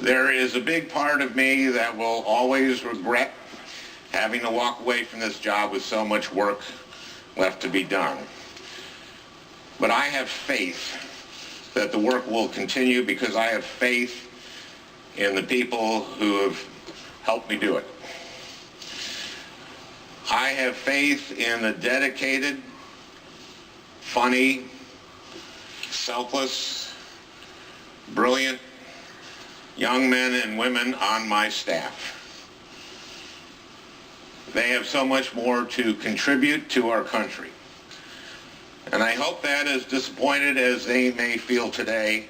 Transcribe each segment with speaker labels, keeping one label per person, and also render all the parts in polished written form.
Speaker 1: There is a big part of me that will always regret having to walk away from this job with so much work left to be done. But I have faith that the work will continue because I have faith in the people who have helped me do it. I have faith in the dedicated, funny, selfless, brilliant young men and women on my staff. They have so much more to contribute to our country. And I hope that, as disappointed as they may feel today,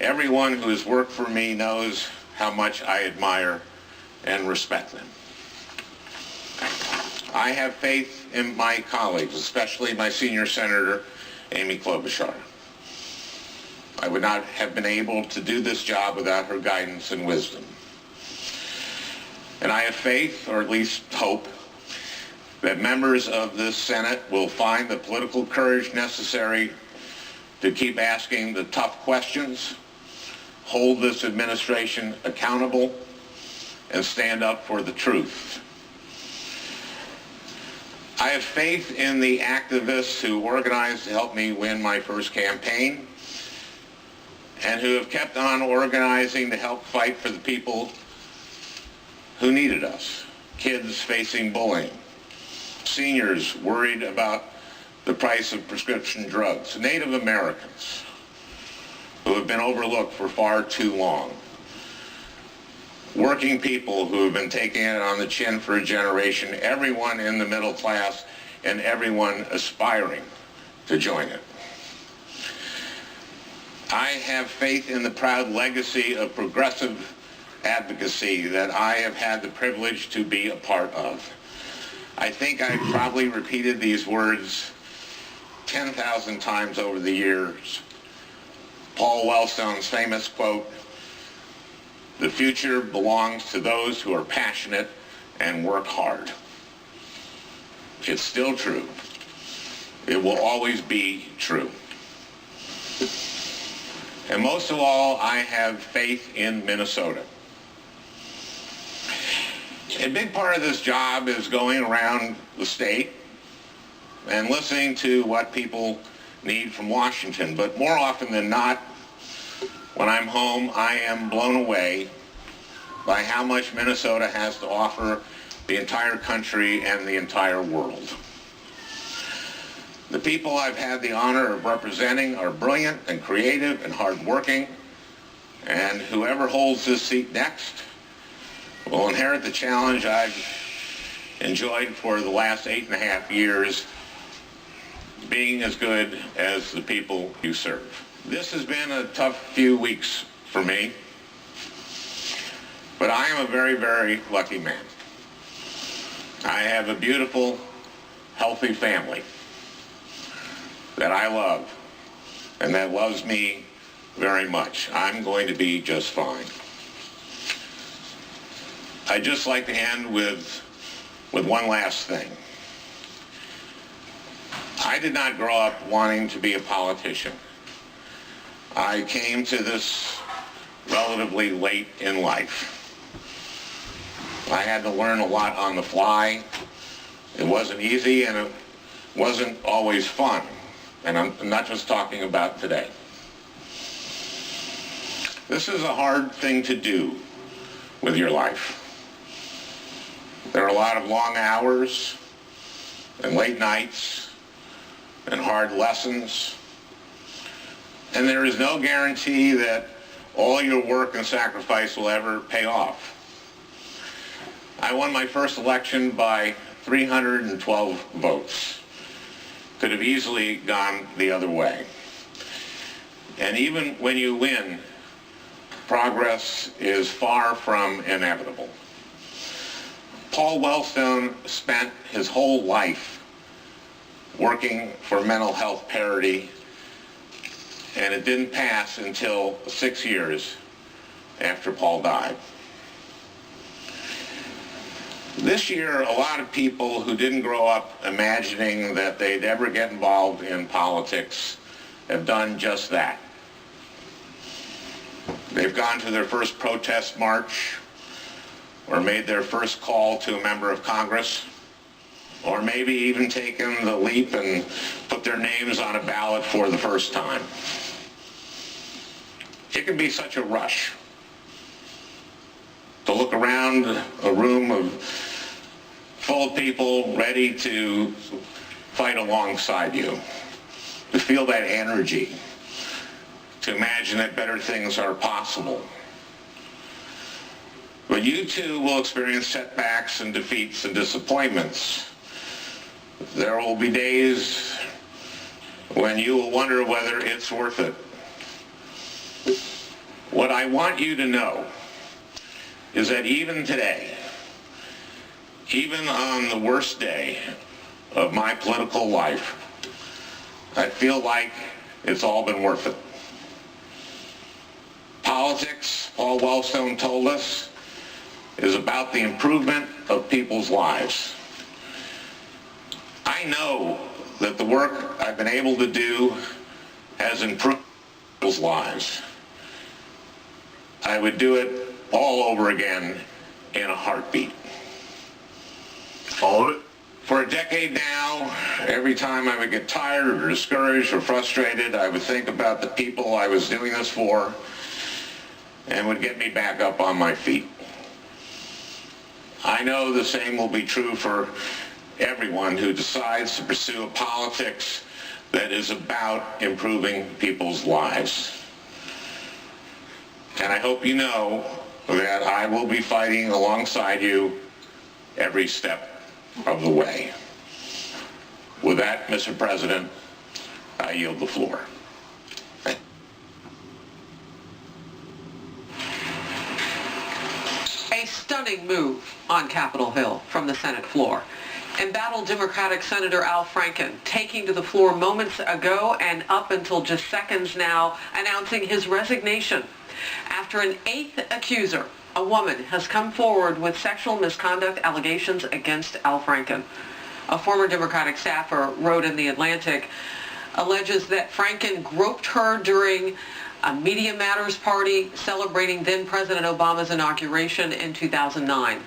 Speaker 1: everyone who has worked for me knows how much I admire and respect them. I have faith in my colleagues, especially my senior senator, Amy Klobuchar. I would not have been able to do this job without her guidance and wisdom. And I have faith, or at least hope, that members of this Senate will find the political courage necessary to keep asking the tough questions, hold this administration accountable, and stand up for the truth. I have faith in the activists who organized to help me win my first campaign and who have kept on organizing to help fight for the people who needed us. Kids facing bullying, seniors worried about the price of prescription drugs, Native Americans who have been overlooked for far too long, working people who have been taking it on the chin for a generation, everyone in the middle class, and everyone aspiring to join it. I have faith in the proud legacy of progressive advocacy that I have had the privilege to be a part of. I think I've probably repeated these words 10,000 times over the years. Paul Wellstone's famous quote, "The future belongs to those who are passionate and work hard." It's still true. It will always be true. And most of all, I have faith in Minnesota. A big part of this job is going around the state and listening to what people need from Washington. But more often than not, when I'm home, I am blown away by how much Minnesota has to offer the entire country and the entire world. The people I've had the honor of representing are brilliant and creative and hardworking, and whoever holds this seat next will inherit the challenge I've enjoyed for the last 8.5 years, being as good as the people you serve. This has been a tough few weeks for me, but I am a very, very lucky man. I have a beautiful, healthy family that I love and that loves me very much. I'm going to be just fine. I'd just like to end with one last thing. I did not grow up wanting to be a politician. I came to this relatively late in life. I had to learn a lot on the fly. It wasn't easy and it wasn't always fun. And I'm not just talking about today. This is a hard thing to do with your life. There are a lot of long hours and late nights and hard lessons. And there is no guarantee that all your work and sacrifice will ever pay off. I won my first election by 312 votes. Could have easily gone the other way. And even when you win, progress is far from inevitable. Paul Wellstone spent his whole life working for mental health parity, and it didn't pass until 6 years after Paul died. This year, a lot of people who didn't grow up imagining that they'd ever get involved in politics have done just that. They've gone to their first protest march, or made their first call to a member of Congress, or maybe even taken the leap and put their names on a ballot for the first time. It can be such a rush to look around a room full of people ready to fight alongside you, to feel that energy, to imagine that better things are possible. But you too will experience setbacks and defeats and disappointments. There will be days when you will wonder whether it's worth it. What I want you to know is that even today, even on the worst day of my political life, I feel like it's all been worth it. Politics, Paul Wellstone told us, is about the improvement of people's lives. I know that the work I've been able to do has improved people's lives. I would do it all over again in a heartbeat.
Speaker 2: All of it?
Speaker 1: For a decade now, every time I would get tired or discouraged or frustrated, I would think about the people I was doing this for and would get me back up on my feet. I know the same will be true for everyone who decides to pursue a politics that is about improving people's lives. And I hope you know that I will be fighting alongside you every step of the way. With that, Mr. President, I yield the floor.
Speaker 3: A stunning move on Capitol Hill from the Senate floor. Embattled Democratic Senator Al Franken taking to the floor moments ago and up until just seconds now, announcing his resignation after an eighth accuser, a woman, has come forward with sexual misconduct allegations against Al Franken. A former Democratic staffer wrote in The Atlantic, alleges that Franken groped her during a Media Matters party celebrating then-President Obama's inauguration in 2009.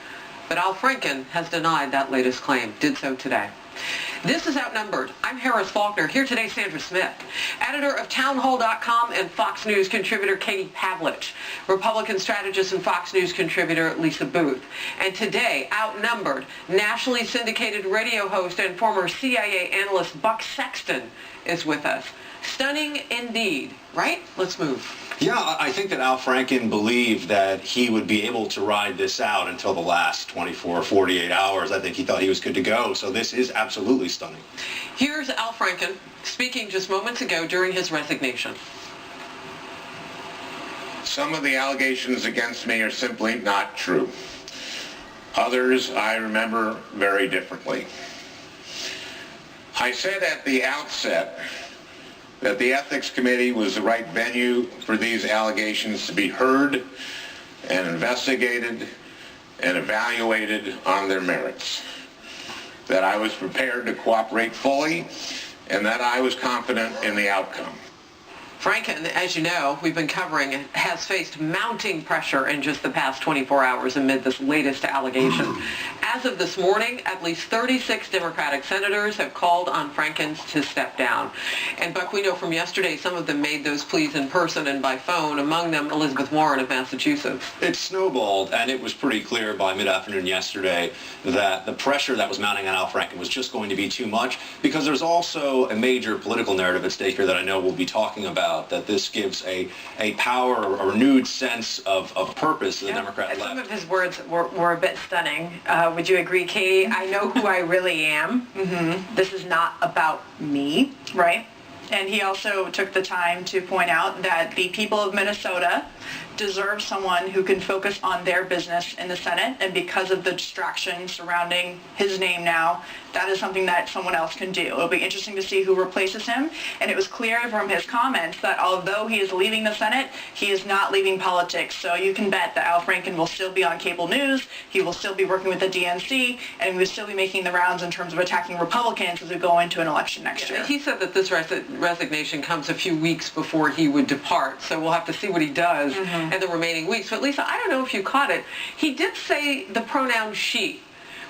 Speaker 3: But Al Franken has denied that latest claim, did so today. This is Outnumbered. I'm Harris Faulkner. Here today, Sandra Smith, editor of townhall.com and Fox News contributor Katie Pavlich, Republican strategist and Fox News contributor Lisa Booth. And today, Outnumbered, nationally syndicated radio host and former CIA analyst Buck Sexton is with us. Stunning indeed, right? Let's move.
Speaker 2: Yeah, I think that Al Franken believed that he would be able to ride this out until the last 24 or 48 hours. I think he thought he was good to go. So this is absolutely stunning.
Speaker 3: Here's Al Franken speaking just moments ago during his resignation.
Speaker 1: Some of the allegations against me are simply not true. Others I remember very differently. I said at the outset that the Ethics Committee was the right venue for these allegations to be heard and investigated and evaluated on their merits. That I was prepared to cooperate fully and that I was confident in the outcome.
Speaker 3: Franken, as you know, we've been covering, has faced mounting pressure in just the past 24 hours amid this latest allegation. As of this morning, at least 36 Democratic senators have called on Franken to step down. And Buck, we know from yesterday, some of them made those pleas in person and by phone, among them Elizabeth Warren of Massachusetts.
Speaker 2: It snowballed, and it was pretty clear by mid-afternoon yesterday that the pressure that was mounting on Al Franken was just going to be too much, because there's also a major political narrative at stake here that I know we'll be talking about, that this gives a power, a renewed sense of purpose to the Democrat left.
Speaker 4: Some of his words were a bit stunning. Would you agree, Katie? I know who I really am. Mm-hmm. This is not about me, right? And he also took the time to point out that the people of Minnesota deserve someone who can focus on their business in the Senate, and because of the distraction surrounding his name now, that is something that someone else can do. It'll be interesting to see who replaces him, and it was clear from his comments that although he is leaving the Senate, he is not leaving politics. So you can bet that Al Franken will still be on cable news, he will still be working with the DNC, and he will still be making the rounds in terms of attacking Republicans as we go into an election next year.
Speaker 3: He said that this resignation comes a few weeks before he would depart, so we'll have to see what he does. Mm-hmm. and the remaining weeks. But Lisa, I don't know if you caught it. He did say the pronoun she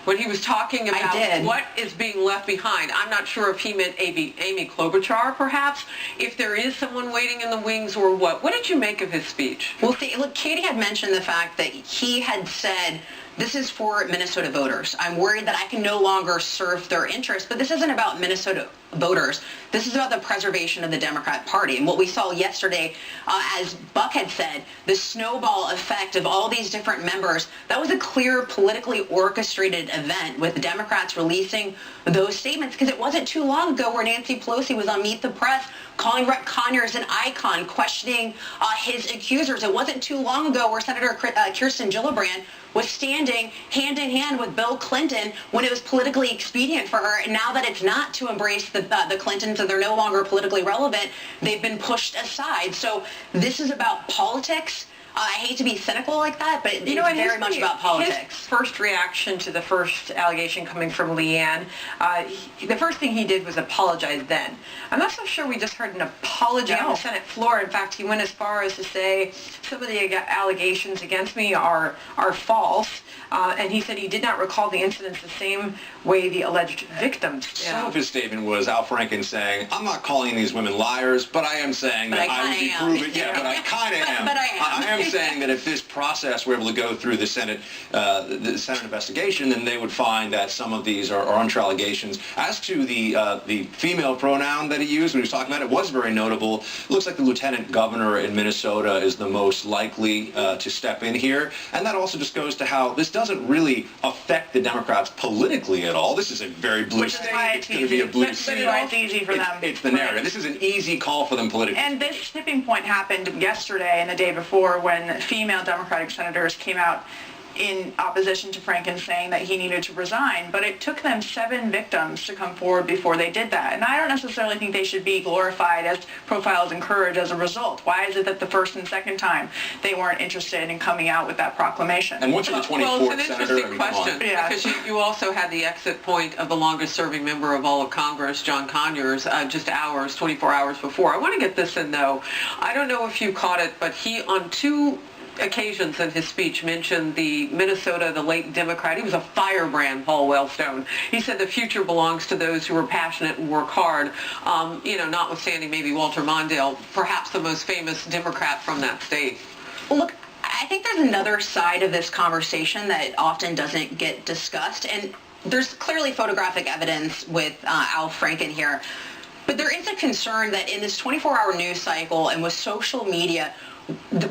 Speaker 3: when he was talking about what is being left behind. I'm not sure if he meant Amy Klobuchar, perhaps, if there is someone waiting in the wings or what. What did you make of his speech?
Speaker 5: Well, see, look, Katie had mentioned the fact that he had said, this is for Minnesota voters. I'm worried that I can no longer serve their interests, but this isn't about Minnesota voters. This is about the preservation of the Democrat Party. And what we saw yesterday, as Buck had said, the snowball effect of all these different members, that was a clear politically orchestrated event with Democrats releasing those statements, because it wasn't too long ago where Nancy Pelosi was on Meet the Press calling Conyers an icon, questioning his accusers. It wasn't too long ago where Senator Kirsten Gillibrand was standing hand in hand with Bill Clinton when it was politically expedient for her. And now that it's not to embrace the Clintons and they're no longer politically relevant, they've been pushed aside. So this is about politics. I hate to be cynical like that, but it's very much about politics.
Speaker 4: His first reaction to the first allegation coming from Leanne, the first thing he did was apologize then. I'm not so sure we just heard an apology on the Senate floor. In fact, he went as far as to say some of the allegations against me are false. And he said he did not recall the incidents the same way the alleged victims did.
Speaker 2: Some of his statement was Al Franken saying, I'm not calling these women liars, but I am saying that I would be proven. Yeah, but I kind of am.
Speaker 5: But I am.
Speaker 2: Saying that if this process were able to go through the Senate investigation, then they would find that some of these are untrue allegations. As to the female pronoun that he used when he was talking about it, was very notable. It looks like the lieutenant governor in Minnesota is the most likely to step in here, and that also just goes to how this doesn't really affect the Democrats politically at all. This is a very blue state. It's going to be a blue state.
Speaker 4: It's easy for them.
Speaker 2: It's the narrative. This is an easy call for them politically.
Speaker 4: And this tipping point happened yesterday and the day before when female Democratic senators came out in opposition to Franken saying that he needed to resign, but it took them 7 victims to come forward before they did that. And I don't necessarily think they should be glorified as profiles encourage as a result. Why is it that the first and second time they weren't interested in coming out with that proclamation?
Speaker 2: And once you're the 24th
Speaker 3: well, it's an
Speaker 2: senator,
Speaker 3: interesting question, because you also had the exit point of the longest serving member of all of Congress, John Conyers, just 24 hours before. I want to get this in, though. I don't know if you caught it, but he, on 2 occasions in his speech, mentioned the Minnesota, the late Democrat. He was a firebrand, Paul Wellstone. He said the future belongs to those who are passionate and work hard, notwithstanding maybe Walter Mondale, perhaps the most famous Democrat from that state.
Speaker 5: Look, I think there's another side of this conversation that often doesn't get discussed, and there's clearly photographic evidence with Al Franken here, but there is a concern that in this 24-hour news cycle and with social media,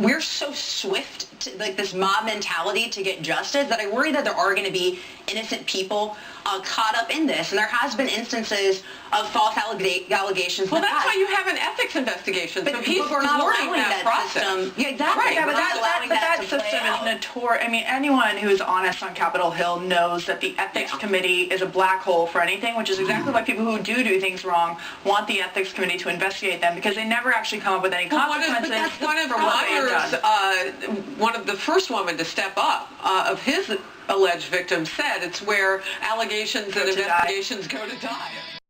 Speaker 5: we're so swift to, like, this mob mentality to get justice, that I worry that there are going to be innocent people caught up in this. And there has been instances of false allegations.
Speaker 3: Well, that's why you have an ethics investigation.
Speaker 5: But we're not allowing that
Speaker 3: process.
Speaker 5: System. Yeah, exactly.
Speaker 4: Right, yeah, but that system is notorious. I mean, anyone who is honest on Capitol Hill knows that the ethics committee is a black hole for anything, which is exactly why people who do things wrong want the ethics committee to investigate them, because they never actually come up with any consequences.
Speaker 3: That's one of Conyers, one of the first women to step up of his alleged victims said it's where allegations and investigations go to die.